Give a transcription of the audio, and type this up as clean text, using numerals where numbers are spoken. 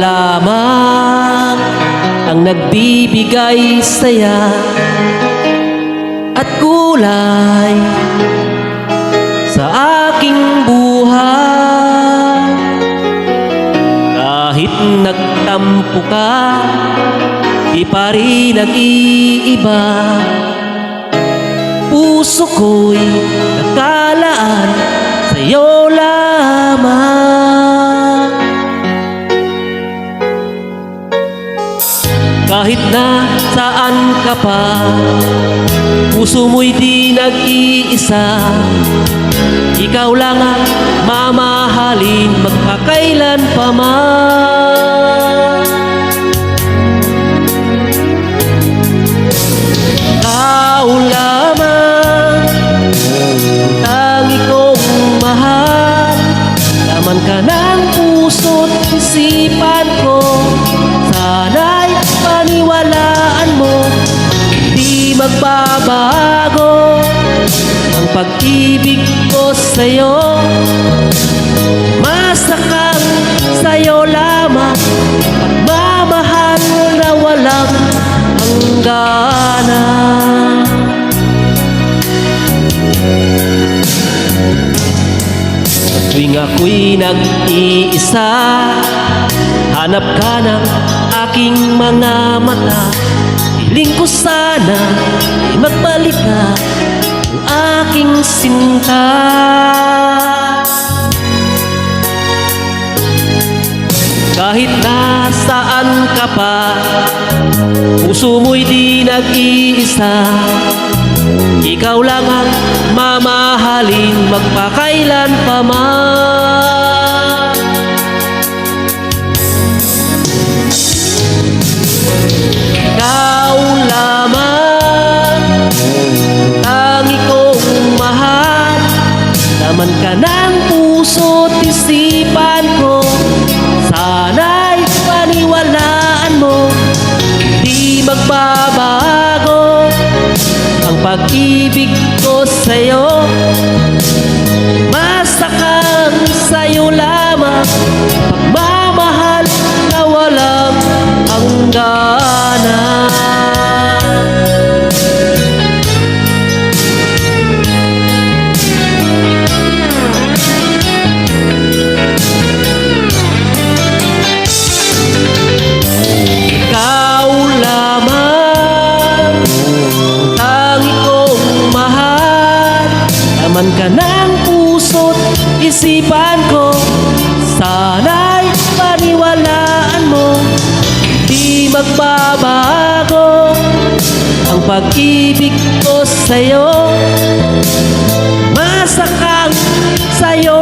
lamang ang nagbibigay saya at kulay sa aking buhay. Kahit nagtampo ka, di pa rin nag-iiba. Puso ko'y nakalaan sa'yo lamang. Kahit na saan ka pa, puso mo'y di nag-iisa. Ikaw lang ang mamahalin magpakailan pa man. Ikaw lamang tangi kong mahal, laman ka ng puso't isipan ko. Sana'y paniwalaan mo, di magbabago ang pag-ibig ko sa'yo. Masakang sa'yo lamang, pagmamahal na walang hangganan. Tuwing ako'y nag-iisa, hanap ka ng aking mga mata. Hiling ko sana ay magbalik ka, ang aking sinta. Kahit nasaan ka pa, puso mo'y di nag-iisa. Ikaw lang ang mamahalin magpakailan pa man. Ikaw lamang tangi kong mahal, laman ka ng puso't isipan ko. Sana'y paniwalaan mo, di magbabago ang pag-ibig ko sa'yo. Masakang sa'yo lamang, pagmamahal na walang hangganan. Ikaw lamang tangi kong mahal, laman ka ng puso't isipan ko. Sana'y paniwalaan mo, di magbabago ang pag-ibig ko sa'yo. Masakang sa'yo